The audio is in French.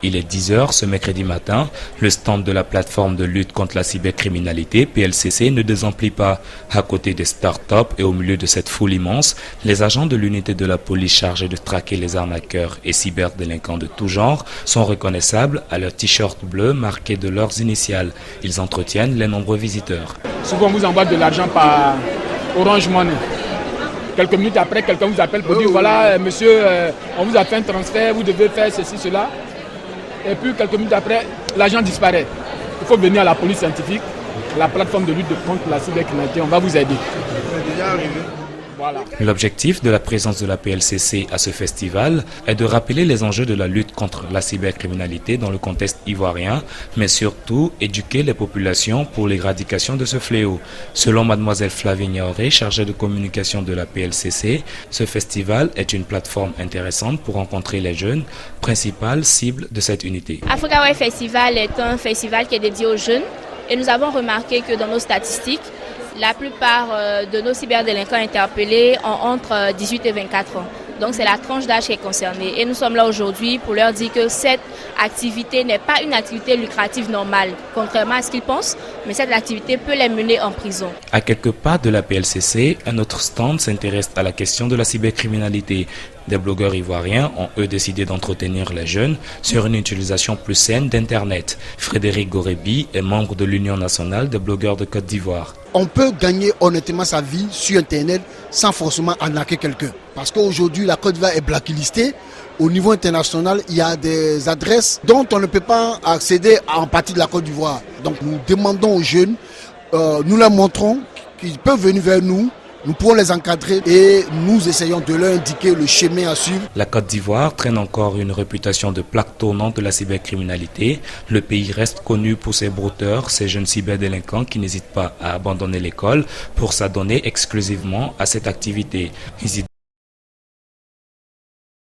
Il est 10 h ce mercredi matin. Le stand de la plateforme de lutte contre la cybercriminalité, PLCC, ne désemplit pas. À côté des start-up et au milieu de cette foule immense, les agents de l'unité de la police chargés de traquer les arnaqueurs et cyberdélinquants de tout genre sont reconnaissables à leur t-shirt bleu marqué de leurs initiales. Ils entretiennent les nombreux visiteurs. Souvent, on vous envoie de l'argent par Orange Money. Quelques minutes après, quelqu'un vous appelle pour dire voilà, monsieur, on vous a fait un transfert, vous devez faire ceci, cela. Et puis, quelques minutes après, l'argent disparaît. Il faut venir à la police scientifique, la plateforme de lutte contre la cybercriminalité, on va vous aider. C'est déjà arrivé. Voilà. L'objectif de la présence de la PLCC à ce festival est de rappeler les enjeux de la lutte contre la cybercriminalité dans le contexte ivoirien, mais surtout éduquer les populations pour l'éradication de ce fléau. Selon mademoiselle Flavie Niaoré, chargée de communication de la PLCC, ce festival est une plateforme intéressante pour rencontrer les jeunes, principale cible de cette unité. Africa Festival est un festival qui est dédié aux jeunes et nous avons remarqué que dans nos statistiques, la plupart de nos cyberdélinquants interpellés ont entre 18 et 24 ans. Donc c'est la tranche d'âge qui est concernée. Et nous sommes là aujourd'hui pour leur dire que cette activité n'est pas une activité lucrative normale, contrairement à ce qu'ils pensent, mais cette activité peut les mener en prison. À quelques pas de la PLCC, un autre stand s'intéresse à la question de la cybercriminalité. Des blogueurs ivoiriens ont eux décidé d'entretenir les jeunes sur une utilisation plus saine d'Internet. Frédéric Gorebi est membre de l'Union nationale des blogueurs de Côte d'Ivoire. On peut gagner honnêtement sa vie sur Internet sans forcément arnaquer quelqu'un. Parce qu'aujourd'hui, la Côte d'Ivoire est blacklistée. Au niveau international, il y a des adresses dont on ne peut pas accéder en partie de la Côte d'Ivoire. Donc nous demandons aux jeunes, nous leur montrons qu'ils peuvent venir vers nous. Nous pourrons les encadrer et nous essayons de leur indiquer le chemin à suivre. La Côte d'Ivoire traîne encore une réputation de plaque tournante de la cybercriminalité. Le pays reste connu pour ses brouteurs, ces jeunes cyberdélinquants qui n'hésitent pas à abandonner l'école pour s'adonner exclusivement à cette activité.